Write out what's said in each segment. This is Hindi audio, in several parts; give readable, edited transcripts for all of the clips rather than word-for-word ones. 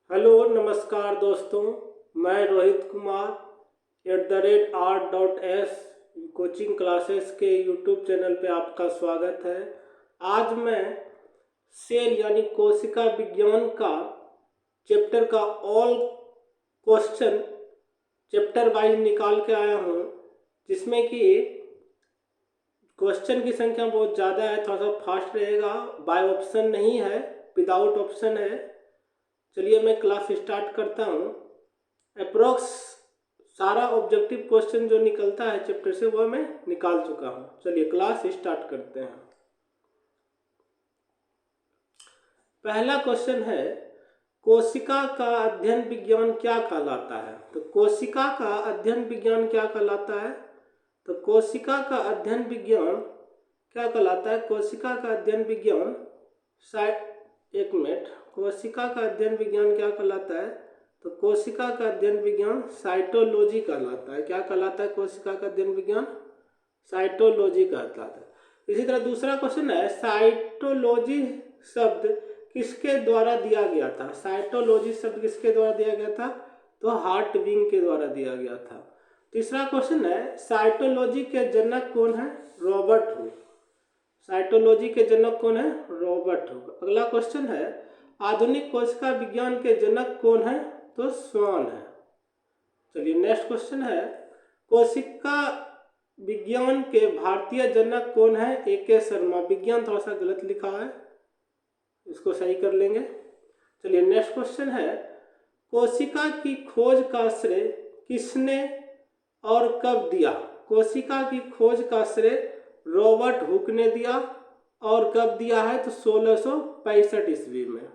हेलो नमस्कार दोस्तों, मैं Rohit Kumar @art.s coaching classes के यूट्यूब चैनल पे आपका स्वागत है। आज मैं सेल यानी कोशिका विज्ञान का चैप्टर का ऑल क्वेश्चन चैप्टर वाइज निकाल के आया हूँ, जिसमें कि क्वेश्चन की संख्या बहुत ज़्यादा है, थोड़ा सा फास्ट रहेगा। बाय ऑप्शन नहीं है, विदाउट ऑप्शन है। चलिए मैं क्लास स्टार्ट करता हूँ। अप्रोक्स सारा ऑब्जेक्टिव क्वेश्चन जो निकलता है चैप्टर से वह मैं निकाल चुका हूँ। चलिए क्लास स्टार्ट करते हैं। पहला क्वेश्चन है, कोशिका का अध्ययन विज्ञान क्या कहलाता है? तो कोशिका का अध्ययन विज्ञान क्या कहलाता है? तो कोशिका का अध्ययन विज्ञान क्या कहलाता है? कोशिका का अध्ययन विज्ञान एक मिनट, कोशिका का अध्ययन विज्ञान क्या कहलाता है? तो कोशिका का अध्ययन विज्ञान साइटोलॉजी कहलाता है। क्या कहलाता है? कोशिका का अध्ययन विज्ञान साइटोलॉजी कहलाता है। इसी तरह दूसरा क्वेश्चन है, साइटोलॉजी शब्द किसके द्वारा दिया गया था? साइटोलॉजी शब्द किसके द्वारा दिया गया था? तो हार्टविंग के द्वारा दिया गया था। तीसरा क्वेश्चन है, साइटोलॉजी के जनक कौन है? Robert Hooke. साइटोलॉजी के जनक कौन है? Robert Hooke. अगला क्वेश्चन है, आधुनिक कोशिका विज्ञान के जनक कौन है? तो स्वान है। चलिए नेक्स्ट क्वेश्चन है, कोशिका विज्ञान के भारतीय जनक कौन है? AK शर्मा। विज्ञान थोड़ा सा गलत लिखा है, इसको सही कर लेंगे। चलिए नेक्स्ट क्वेश्चन है, कोशिका की खोज का श्रेय किसने और कब दिया? कोशिका की खोज का श्रेय रॉबर्ट हुक ने दिया। और कब दिया है? तो 1665 ईस्वी में।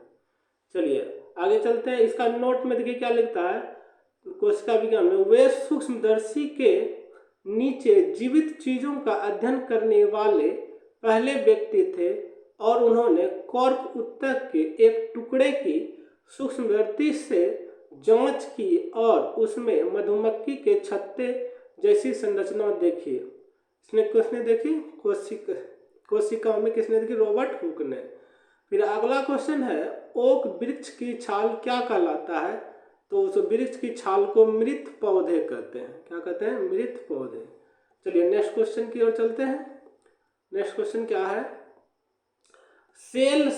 चलिए आगे चलते हैं। इसका नोट में देखिए क्या लिखता है कोशिका विज्ञान में, वे सूक्ष्मदर्शी के नीचे जीवित चीजों का अध्ययन करने वाले पहले व्यक्ति थे और उन्होंने कॉर्क उत्तक के एक टुकड़े की सूक्ष्मदर्शी से जांच की और उसमें मधुमक्खी के छत्ते जैसी संरचना देखी। किसने देखी? कोशिकाओं में किसने देखी? रॉबर्ट हुक ने। फिर अगला क्वेश्चन है, ओक वृक्ष की छाल क्या कहलाता है? तो उस वृक्ष की छाल को मृत पौधे कहते हैं। क्या कहते हैं? मृत पौधे। चलिए नेक्स्ट क्वेश्चन की ओर चलते हैं। नेक्स्ट क्वेश्चन क्या है, सेल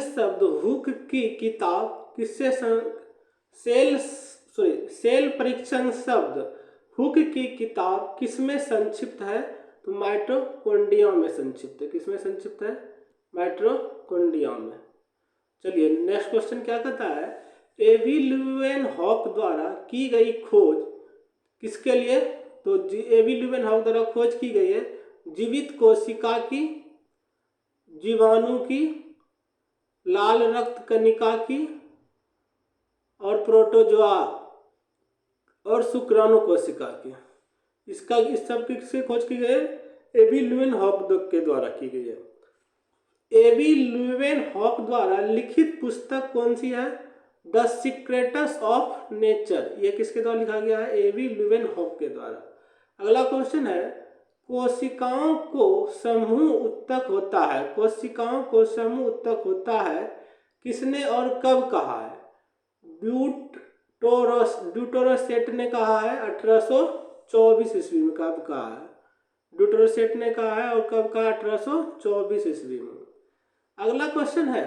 शब्द हुक की किताब किससे सेल परीक्षण शब्द हुक की किताब किसमें संक्षिप्त है? तो माइटोकॉन्ड्रिया में संक्षिप्त है। किसमें संक्षिप्त है? माइटोकॉन्ड्रिया में। चलिए नेक्स्ट क्वेश्चन क्या कहता है, एवी ल्यूवेनहॉक द्वारा की गई खोज किसके लिए? तो एवी ल्यूवेनहॉक द्वारा खोज की गई है जीवित कोशिका की, जीवाणु की, लाल रक्त कणिका की और प्रोटोजोआ और शुक्राणु कोशिका की। इस सब किससे खोज की गई है? एवी ल्यूवेनहॉक के द्वारा की गई है। एवी ल्यूवेनहॉक द्वारा लिखित पुस्तक कौन सी है? The secrets of nature. ये किसके द्वारा लिखा गया है? एवी ल्यूवेनहॉक के द्वारा। अगला क्वेश्चन है, कोशिकाओं को समूह उत्तक होता है। कोशिकाओं को समूह उत्तक होता है किसने और कब कहा है? ड्यूटोरोसेट ने कहा है 1824 ईस्वी में। कब कहा है? ड्यूटोरोसेट ने कहा है और कब कहा? 1824 ईस्वी में। अगला क्वेश्चन है,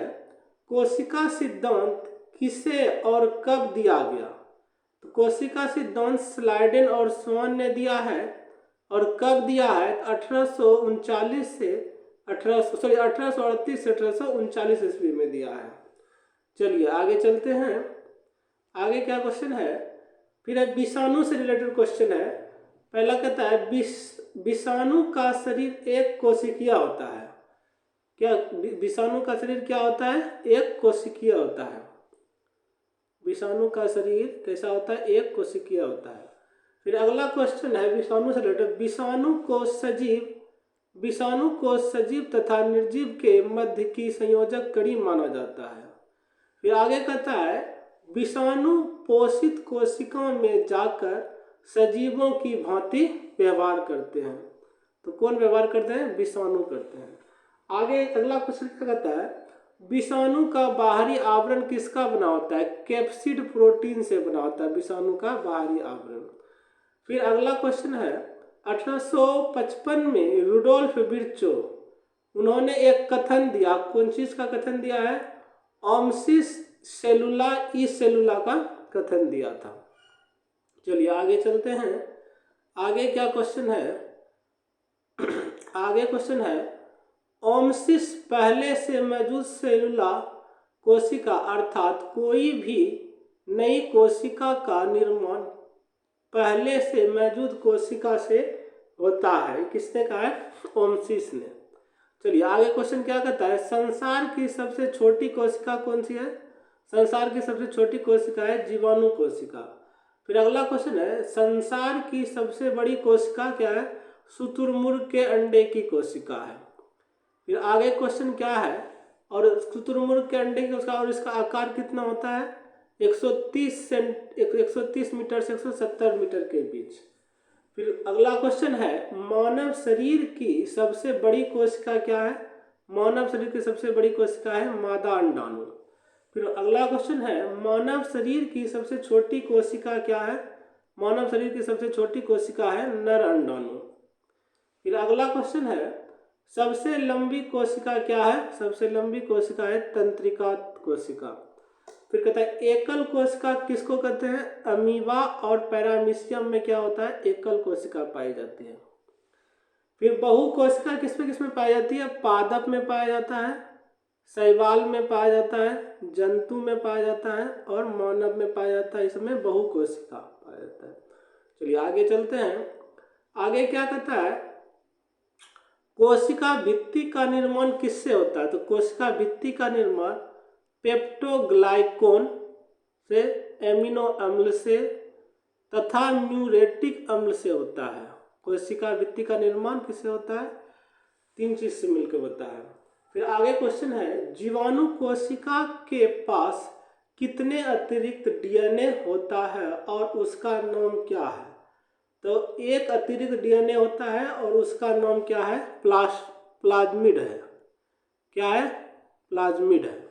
कोशिका सिद्धांत किसे और कब दिया गया? तो कोशिका सिद्धांत स्लाइडेन और स्वान ने दिया है और कब दिया है? 1839 से 1838 से 1839 ईस्वी में दिया है। चलिए आगे चलते हैं। आगे क्या क्वेश्चन है, फिर विषाणु से रिलेटेड क्वेश्चन है। पहला कहता है, विषाणु का शरीर एक कोशिकीय होता है। क्या विषाणु का शरीर क्या होता है? एक कोशिकीय होता है। विषाणु का शरीर कैसा होता है? एक कोशिकीय होता है। फिर अगला क्वेश्चन है विषाणु से रिलेटेड, विषाणु को सजीव तथा निर्जीव के मध्य की संयोजक कड़ी माना जाता है। फिर आगे कहता है, विषाणु पोषित कोशिकाओं में जाकर सजीवों की भांति व्यवहार करते हैं। तो कौन व्यवहार करते हैं? विषाणु करते हैं। आगे अगला क्वेश्चन क्या कहता है, विषाणु का बाहरी आवरण किसका बना होता है? कैप्सिड प्रोटीन से बना होता है विषाणु का बाहरी आवरण। फिर अगला क्वेश्चन है, 1855 में रुडोल्फ विर्चो उन्होंने एक कथन दिया, कौन चीज का कथन दिया है? ओम्सिस सेलुला ई सेलुला का कथन दिया था। चलिए आगे चलते हैं। आगे क्या क्वेश्चन है? आगे क्वेश्चन है, ओम्सिस पहले से मौजूद सेलुला कोशिका अर्थात कोई भी नई कोशिका का निर्माण पहले से मौजूद कोशिका से होता है। किसने कहा है? ओम्सिस ने। चलिए आगे क्वेश्चन क्या कहता है, संसार की सबसे छोटी कोशिका कौन सी है? संसार की सबसे छोटी कोशिका है जीवाणु कोशिका। फिर अगला क्वेश्चन है, संसार की सबसे बड़ी कोशिका क्या है? शुतुरमुर्ग के अंडे की कोशिका है। फिर आगे क्वेश्चन क्या है, और शुतुरमुर्ग के अंडे की कोशिका, और इसका आकार कितना होता है? 130 मीटर से 170 मीटर के बीच। फिर अगला क्वेश्चन है, मानव शरीर की सबसे बड़ी कोशिका क्या है? मानव शरीर की सबसे बड़ी कोशिका है मादा अंडाणु। फिर अगला क्वेश्चन है, मानव शरीर की सबसे छोटी कोशिका क्या है? मानव शरीर की सबसे छोटी कोशिका है नर अंडाणु। फिर अगला क्वेश्चन है, सबसे लंबी कोशिका क्या है? सबसे लंबी कोशिका है तंत्रिका कोशिका। फिर कहता है, एकल कोशिका किसको कहते हैं? अमीबा और पैरामीशियम में क्या होता है? एकल कोशिका पाई जाती है। फिर बहु कोशिका किस में पाई जाती है? पादप में पाया जाता है, शैवाल में पाया जाता है, जंतु में पाया जाता है और मानव में पाया जाता है। इसमें बहु कोशिका पाया जाता है। चलिए आगे चलते हैं। आगे क्या कहता है, कोशिका भित्ति का निर्माण किससे होता है? तो कोशिका भित्ति का निर्माण पेप्टोग्लाइकोन से, एमिनो अम्ल से तथा म्यूरेटिक अम्ल से होता है। कोशिका भित्ति का निर्माण किससे होता है? 3 चीज से मिलकर होता है। फिर आगे क्वेश्चन है, जीवाणु कोशिका के पास कितने अतिरिक्त डीएनए होता है और उसका नाम क्या है? तो एक अतिरिक्त डीएनए होता है और उसका नाम क्या है? प्लाज्मिड है। क्या है? प्लाज्मिड है।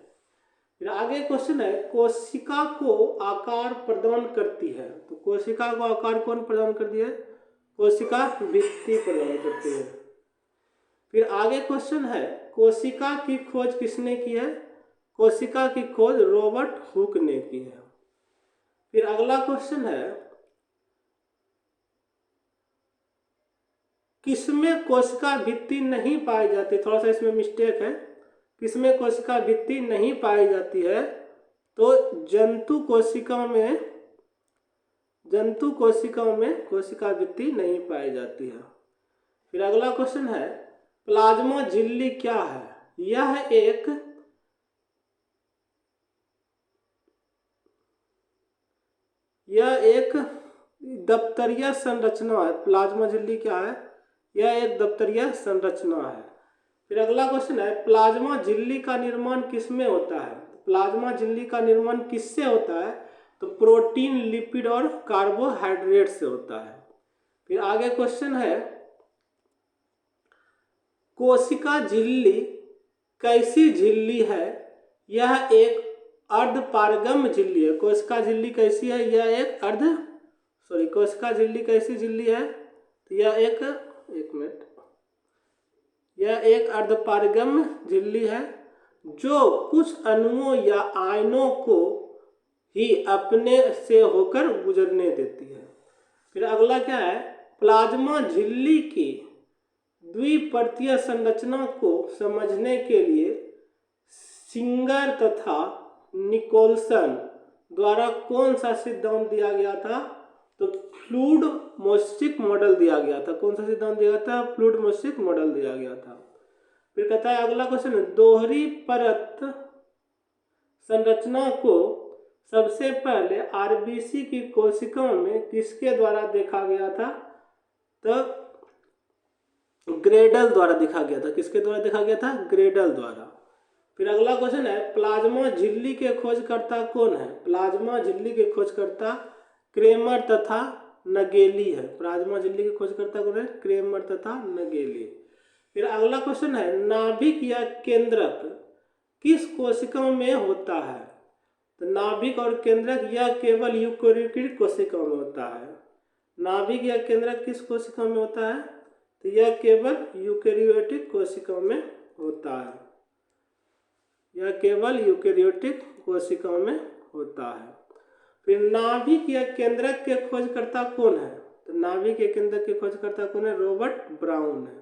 फिर आगे क्वेश्चन है, कोशिका को आकार प्रदान करती है। तो कोशिका को आकार कौन प्रदान करती है? कोशिका भित्ति प्रदान करती है। फिर आगे क्वेश्चन है, कोशिका की खोज किसने की है? कोशिका की खोज रॉबर्ट हुक ने की है। फिर अगला क्वेश्चन है, किसमें कोशिका भित्ति नहीं पाई जाती? थोड़ा सा इसमें मिस्टेक है, किसमें कोशिका भित्ति नहीं पाई जाती है? तो जंतु कोशिकाओं में कोशिका भित्ति नहीं पाई जाती है। फिर अगला क्वेश्चन है, प्लाज्मा झिल्ली क्या है? यह एक दप्तरीय संरचना है। प्लाज्मा झिल्ली क्या है? यह एक दप्तरीय संरचना है। फिर अगला क्वेश्चन है, प्लाज्मा झिल्ली का निर्माण किसमें होता है? प्लाज्मा झिल्ली का निर्माण किससे होता है? तो प्रोटीन, लिपिड और कार्बोहाइड्रेट से होता है। फिर आगे क्वेश्चन है, कोशिका झिल्ली कैसी झिल्ली है? यह एक अर्धपारगम्य झिल्ली है। कोशिका झिल्ली कैसी है? कोशिका झिल्ली कैसी झिल्ली है? तो यह एक अर्धपारगम्य झिल्ली है जो कुछ अणुओं या आयनों को ही अपने से होकर गुजरने देती है। फिर अगला क्या है, प्लाज्मा झिल्ली की द्विपरतीय संरचना को समझने के लिए सिंगर तथा निकोलसन द्वारा कौन सा सिद्धांत दिया गया था? तो फ्लूइड मोस्टिक मॉडल दिया गया था। कौन सा सिद्धांत दिया गया था? फ्लूइड मोस्टिक मॉडल दिया गया था। फिर कहता है अगला क्वेश्चन, दोहरी परत संरचना को सबसे पहले आरबीसी की कोशिकाओं में किसके द्वारा देखा गया था? तो ग्रेडल द्वारा देखा गया था। किसके द्वारा देखा गया था? ग्रेडल द्वारा। फिर अगला क्वेश्चन है, प्लाज्मा झिल्ली के खोजकर्ता कौन है? प्लाज्मा झिल्ली के खोजकर्ता क्रेमर तथा नगेली है। प्लाज्मा झिल्ली के खोजकर्ता कौन है? क्रेमर तथा नगेली। फिर अगला क्वेश्चन है नाभिक या केंद्रक किस कोशिका में होता है? तो नाभिक और केंद्रक यह केवल यूकेरियोटिक कोशिकाओं में होता है। नाभिक या केंद्रक किस कोशिका में होता है? तो यह केवल यूकेरियोटिक कोशिकाओं में होता है। यह केवल यूकेरियोटिक कोशिकाओं में होता है। फिर नाभिक या केंद्रक के खोजकर्ता कौन है? तो नाभिक या केंद्रक के खोजकर्ता कौन है? रॉबर्ट ब्राउन है।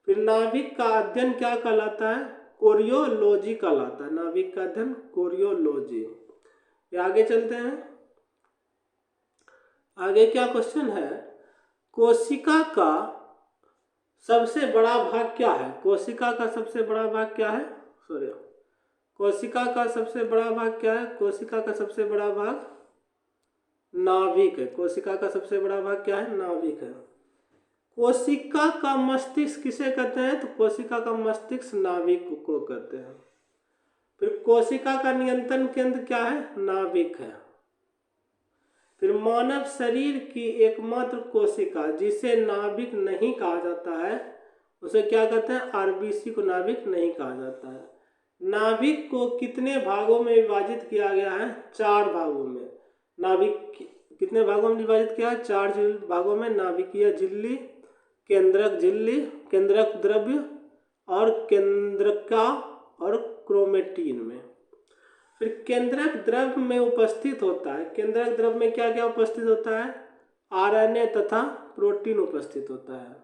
फिर नाभिक का अध्ययन क्या कहलाता है? कोरियोलॉजी कहलाता है। नाभिक का अध्ययन कोरियोलॉजी। आगे चलते हैं। आगे क्या क्वेश्चन है? कोशिका का सबसे बड़ा भाग क्या है? कोशिका का सबसे बड़ा भाग क्या है? कोशिका का सबसे बड़ा भाग क्या है? कोशिका का सबसे बड़ा भाग नाभिक है। कोशिका का सबसे बड़ा भाग क्या है? नाभिक है। कोशिका का मस्तिष्क किसे कहते हैं? तो कोशिका का मस्तिष्क नाभिक को कहते हैं। फिर कोशिका का नियंत्रण केंद्र क्या है? नाभिक है। फिर मानव शरीर की एकमात्र कोशिका जिसे नाभिक नहीं कहा जाता है उसे क्या कहते हैं? आरबीसी को नाभिक नहीं कहा जाता है। नाभिक को कितने भागों में विभाजित किया गया है? 4 भागों में। नाभिक कितने भागों में विभाजित किया है? 4 भागों में। नाभिकीय झिल्ली, केंद्रक झिल्ली, केंद्रक द्रव्य और केंद्रका और क्रोमेटिन में। फिर केंद्रक द्रव्य में उपस्थित होता है। केंद्रक द्रव्य में क्या क्या उपस्थित होता है? आरएनए तथा प्रोटीन उपस्थित होता है।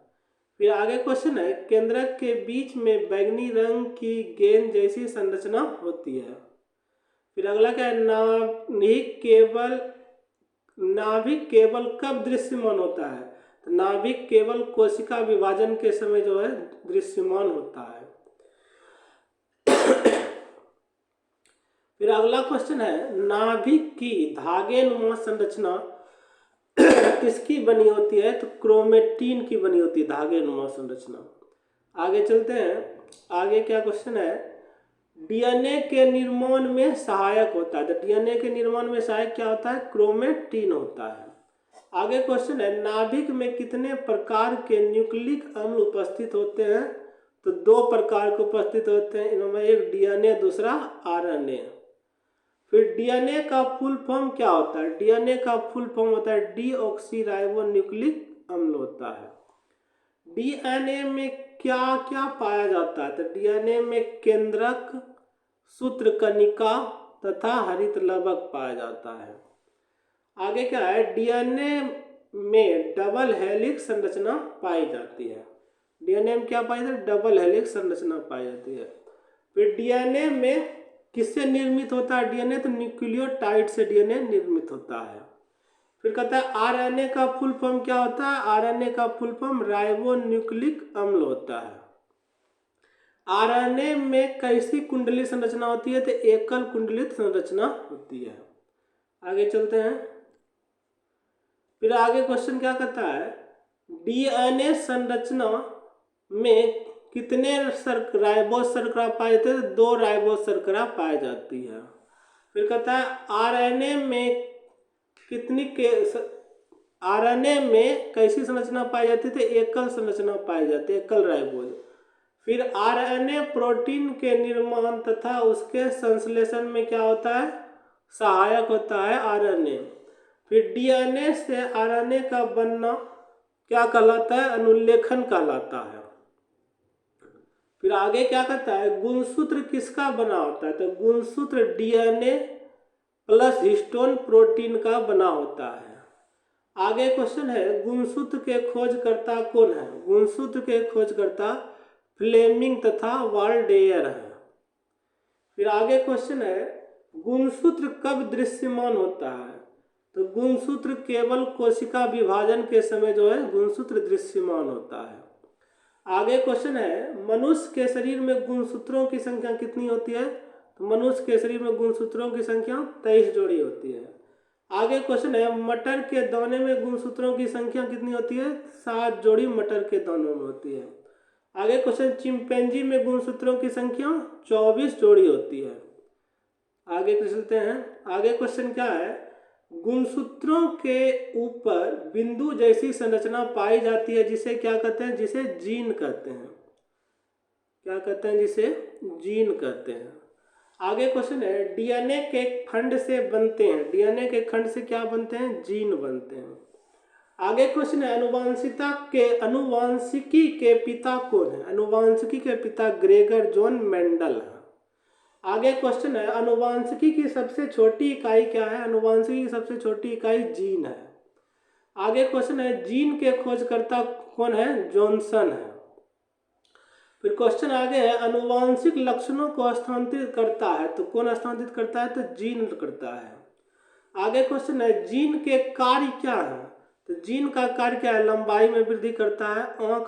फिर आगे क्वेश्चन है केंद्रक के बीच में बैंगनी रंग की गेंद जैसी संरचना होती है। फिर अगला क्या है? नाभिक केवल कब दृश्यमान होता है? तो नाभिक केवल कोशिका विभाजन के समय जो है दृश्यमान होता है। फिर अगला क्वेश्चन है नाभिक की धागेनुमा संरचना किसकी बनी होती है? तो क्रोमेटिन की बनी होती है धागेनुमा संरचना। आगे चलते हैं। आगे क्या क्वेश्चन है? डीएनए के निर्माण में सहायक होता है। तो डीएनए के निर्माण में सहायक क्या होता है? क्रोमेटिन होता है। आगे क्वेश्चन है नाभिक में कितने प्रकार के न्यूक्लिक अम्ल उपस्थित होते हैं? तो 2 प्रकार के उपस्थित होते हैं। इनमें एक डीएनए, दूसरा आरएनए। फिर डीएनए का फुल फॉर्म क्या होता है? डीएनए का फुल फॉर्म होता है डीऑक्सीराइबोन्यूक्लिक अम्ल होता है। डीएनए में क्या क्या पाया जाता है? तो डीएनए में केंद्रक, सूत्रकनिका तथा हरित लवक पाया जाता है। आगे क्या है? डीएनए में डबल हेलिक्स संरचना पाई जाती है। डीएनए में क्या पाई जाती है? डबल हेलिक्स संरचना पाई जाती है। फिर डीएनए में किससे निर्मित होता है? डीएनए तो न्यूक्लियोटाइड से डीएनए निर्मित होता है। फिर कहता है आरएनए का फुल फॉर्म क्या होता है? आरएनए का फुल फॉर्म राइबोन्यूक्लिक अम्ल होता है। आरएनए में कैसी कुंडली संरचना होती है? तो एकल कुंडलित संरचना होती है। आगे चलते हैं। फिर आगे क्वेश्चन क्या कहता है? डीएनए संरचना में कितने राइबोस शर्करा पाए जाते हैं? 2 राइबोस शर्करा पाई जाती है। फिर कहता है आरएनए में आरएनए में कैसी संरचना पाई जाती है? तो एकल संरचना पाई जाती है, एकल राइबोस। फिर आरएनए प्रोटीन के निर्माण तथा उसके संश्लेषण में क्या होता है? सहायक होता है आरएनए। फिर डीएनए से आरएनए का बनना क्या कहलाता है? अनुलेखन कहलाता है। फिर आगे क्या कहता है? गुणसूत्र किसका बना होता है? तो गुणसूत्र डीएनए प्लस हिस्टोन प्रोटीन का बना होता है। आगे क्वेश्चन है गुणसूत्र के खोजकर्ता कौन है? गुणसूत्र के खोजकर्ता फ्लेमिंग तथा वाल्डेयर है। फिर आगे क्वेश्चन है गुणसूत्र कब दृश्यमान होता है? तो गुणसूत्र केवल कोशिका विभाजन के समय जो है गुणसूत्र दृश्यमान होता है। आगे क्वेश्चन है मनुष्य के शरीर में गुणसूत्रों की संख्या कितनी होती है? तो मनुष्य के शरीर में गुणसूत्रों की संख्या 23 जोड़ी होती है। आगे क्वेश्चन है मटर के दाने में गुणसूत्रों की संख्या कितनी होती है? 7 जोड़ी मटर के दानों में होती है। आगे क्वेश्चन चिंपैंजी में गुणसूत्रों की संख्या 24 जोड़ी होती है। आगे चलते हैं। आगे क्वेश्चन क्या है? गुणसूत्रों के ऊपर बिंदु जैसी संरचना पाई जाती है जिसे क्या कहते हैं? जिसे जीन कहते हैं। क्या कहते हैं, जिसे जीन कहते हैं। आगे क्वेश्चन है, डीएनए के खंड से बनते हैं, डीएनए के खंड से क्या बनते हैं, जीन बनते हैं। आगे क्वेश्चन है, अनुवांशिकी के पिता कौन है, अनुवांशिकी के पिता ग्रेगर जॉन मेंडल है। आगे क्वेश्चन है, अनुवांशिकी की सबसे छोटी इकाई क्या है, अनुवांशिकी की सबसे छोटी इकाई जीन है। आगे क्वेश्चन है, जीन के खोजकर्ता कौन है, जॉनसन है। फिर क्वेश्चन आगे है, अनुवांशिक लक्षणों को स्थानांतरित करता है, तो कौन स्थानांतरित करता है, तो जीन करता है। आगे क्वेश्चन है, जीन के कार्य क्या है, तो जीन का कार्य क्या है, लंबाई में वृद्धि करता है, आंख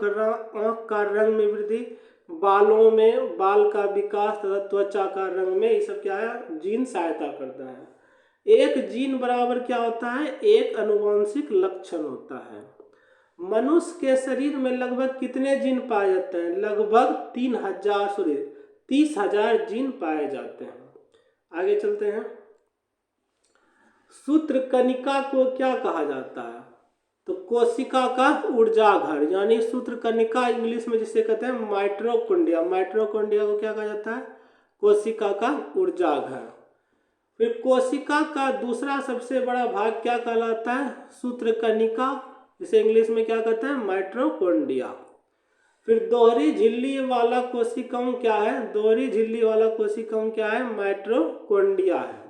का रंग में वृद्धि, बालों में बाल का विकास तथा त्वचा का रंग में, ये सब क्या है, जीन सहायता करता है। एक जीन बराबर क्या होता है, एक अनुवांशिक लक्षण होता है। मनुष्य के शरीर में लगभग कितने जीन पाए जाते हैं, लगभग 30,000 जीन पाए जाते हैं। आगे चलते हैं, सूत्रकनिका को क्या कहा जाता है, तो कोशिका का ऊर्जा घर, यानी सूत्रकनिका इंग्लिश में जिसे कहते हैं माइटोकॉन्ड्रिया, माइटोकॉन्ड्रिया को क्या कहा जाता है, कोशिका का ऊर्जा घर। फिर कोशिका का दूसरा सबसे बड़ा भाग क्या कहलाता है, सूत्रकनिका, जिसे इंग्लिश में क्या कहते हैं, माइटोकॉन्ड्रिया। फिर दोहरी झिल्ली वाला कोशिकाओं क्या है, दोहरी झिल्ली वाला कोशिकाओं क्या है, माइटोकॉन्ड्रिया है।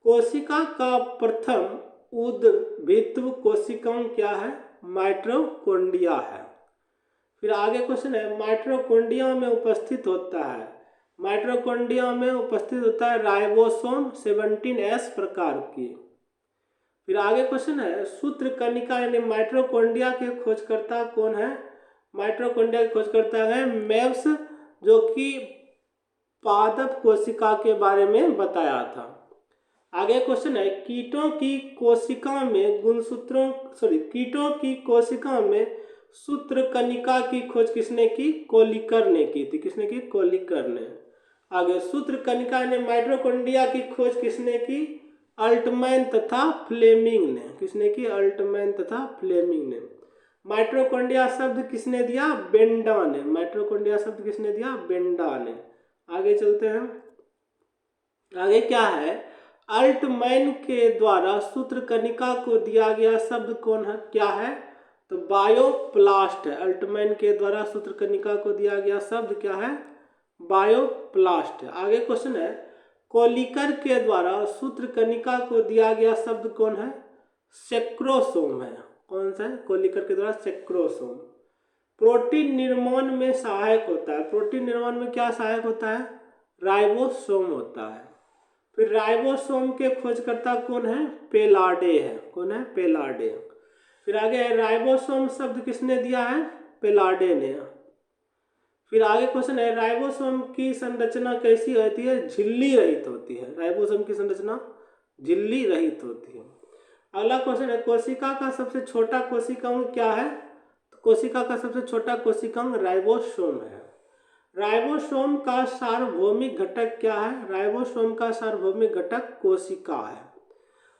कोशिका का प्रथम उद्भिद कोशिकाओं क्या है, माइटोकॉन्ड्रिया है। फिर आगे क्वेश्चन है, माइटोकॉन्ड्रिया में उपस्थित होता है, माइटोकॉन्ड्रिया में उपस्थित होता है राइबोसोम 17S प्रकार की। फिर आगे क्वेश्चन है, सूत्रकनिका यानी माइटोकॉन्ड्रिया के खोजकर्ता कौन है, माइटोकॉन्ड्रिया के खोजकर्ता है मेब्स, जो कि पादप कोशिका के बारे में बताया था। आगे क्वेश्चन है, कीटों की कोशिका में कीटों की कोशिका में सूत्रकनिका की खोज किसने की, कोलिकर ने की थी, किसने की, कोलिकर ने। आगे सूत्रकनिका ने माइटोकॉन्ड्रिया की खोज किसने की, अल्टमैन तथा फ्लेमिंग ने, किसने की, अल्टमैन तथा फ्लेमिंग ने। माइटोकॉन्ड्रिया शब्द किसने दिया, बेंडा ने, माइटोकॉन्ड्रिया शब्द किसने दिया, बेंडा ने। आगे चलते हैं, आगे क्या है, अल्टमैन के द्वारा सूत्रकनिका को दिया गया शब्द कौन है, क्या है, तो बायोप्लास्ट है। अल्टमैन के द्वारा सूत्रकनिका को दिया गया शब्द क्या है, बायोप्लास्ट है। आगे क्वेश्चन है, कोलिकर के द्वारा सूत्रकनिका को दिया गया शब्द कौन है, सेक्रोसोम है। कौन सा है, कोलिकर के द्वारा सेक्रोसोम। प्रोटीन निर्माण में सहायक होता है, प्रोटीन निर्माण में क्या सहायक होता है, राइबोसोम होता है। फिर राइबोसोम के खोजकर्ता कौन है, पेलाडे है, कौन है, पेलाडे। फिर आगे राइबोसोम शब्द किसने दिया है, पेलाडे ने। फिर आगे क्वेश्चन है, राइबोसोम की संरचना कैसी होती है, झिल्ली रहित होती है, राइबोसोम की संरचना झिल्ली रहित होती है। अगला क्वेश्चन है, कोशिका का सबसे छोटा कोशिकांग क्या है, तो कोशिका का सबसे छोटा कोशिकांग राइबोसोम है। राइबोसोम का सार्वभौमिक घटक क्या है, राइबोसोम का सार्वभौमिक घटक कोशिका है।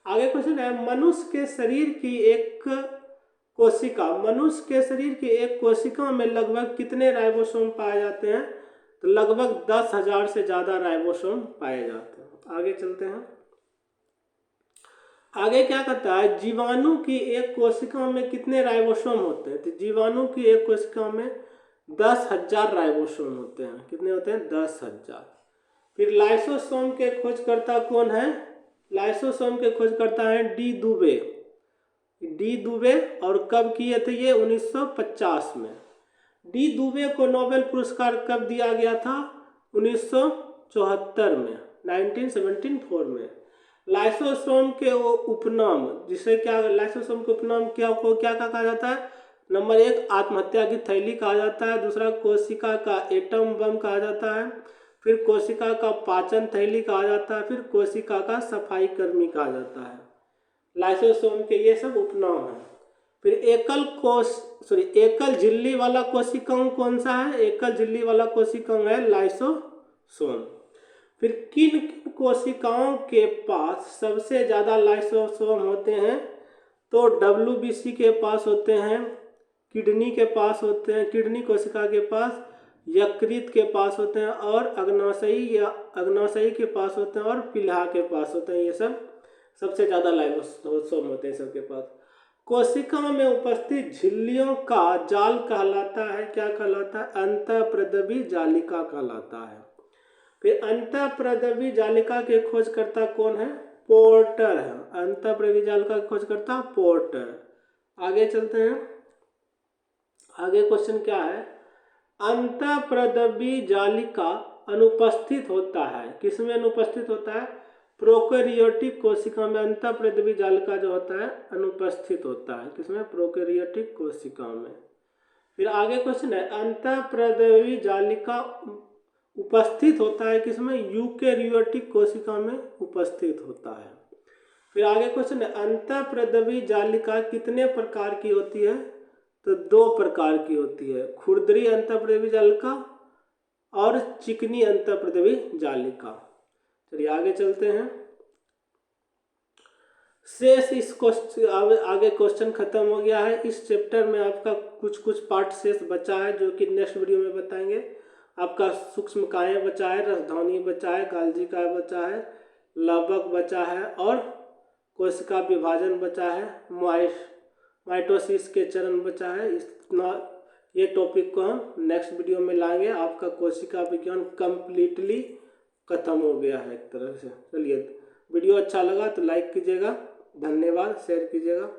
आगे क्वेश्चन है, मनुष्य के शरीर की एक कोशिका में लगभग कितने राइबोसोम पाए जाते हैं, तो लगभग 10,000 से ज्यादा राइबोसोम पाए जाते हैं। आगे चलते हैं, आगे क्या कहता है, जीवाणु की एक कोशिका में कितने राइबोसोम होते हैं, तो जीवाणु की एक कोशिका में 10,000 राइबोसोम होते हैं, कितने होते हैं, 10,000। फिर लाइसोसोम के खोजकर्ता कौन है, लाइसोसोम के खोजकर्ता हैं डी दुबे, और कब किए थे ये, 1950 में। डी दुबे को नोबेल पुरस्कार कब दिया गया था, 1974 में, 1974 में। लाइसोसोम के उपनाम, जिसे क्या, लाइसोसोम के उपनाम क्या कहा जाता है, नंबर 1 आत्महत्या की थैली कहा जाता है, दूसरा कोशिका का एटम बम कहा जाता है, फिर कोशिका का पाचन थैली कहा जाता है, फिर कोशिका का सफाई कर्मी कहा जाता है। लाइसोसोम के ये सब उपनाम है। फिर एकल झिल्ली वाला कोशिकांग कौन सा है, एकल झिल्ली वाला कोशिकांग है लाइसोसोम। फिर किन कोशिकाओं के पास सबसे ज्यादा लाइसोसोम होते हैं, तो WBC के पास होते हैं, किडनी के पास होते हैं, किडनी कोशिका के पास, यकृत के पास होते हैं और अग्नाशयी के पास होते हैं और प्लीहा के पास होते हैं। ये सब सबसे ज़्यादा लाइसोसोम होते हैं सबके पास। कोशिका में उपस्थित झिल्लियों का जाल कहलाता है, क्या कहलाता है? अंतःप्रदवी जालिका कहलाता है। फिर अंतःप्रदवी जालिका के खोजकर्ता कौन है? पोर्टर है। अंतःप्रदवी जालिका के खोजकर्ता पोर्टर। आगे चलते हैं। आगे क्वेश्चन क्या है? अंतःप्रदवी जालिका अनुपस्थित होता है, किसमें अनुपस्थित होता है? प्रोकैरियोटिक कोशिका में अंतःप्रदवी जालिका जो होता है अनुपस्थित होता है, किसमें? प्रोकैरियोटिक कोशिका में। फिर आगे क्वेश्चन है, अंतःप्रदवी जालिका उपस्थित होता है किसमें? यूकेरियोटिक कोशिका में उपस्थित होता है। फिर आगे क्वेश्चन है, अंतःप्रदवी जालिका कितने प्रकार की होती है? तो 2 प्रकार की होती है, खुरदरी अंतःप्रदवी जालिका और चिकनी अंतःप्रदवी जालिका। चलिए आगे चलते हैं। शेष इस क्वेश्चन आगे क्वेश्चन खत्म हो गया है। इस चैप्टर में आपका कुछ पार्ट शेष बचा है जो कि नेक्स्ट वीडियो में बताएंगे। आपका सूक्ष्म कायें बचा है, रसधानी बचा है, गाल्जी काय बचा है, लवक बचा है और कोशिका विभाजन बचा है, माइटोसिस के चरण बचा है। इतना ये टॉपिक को हम नेक्स्ट वीडियो में लाएंगे। आपका कोशिका विज्ञान कंप्लीटली खत्म हो गया है एक तरह से। चलिए, वीडियो अच्छा लगा तो लाइक कीजिएगा, धन्यवाद, शेयर कीजिएगा।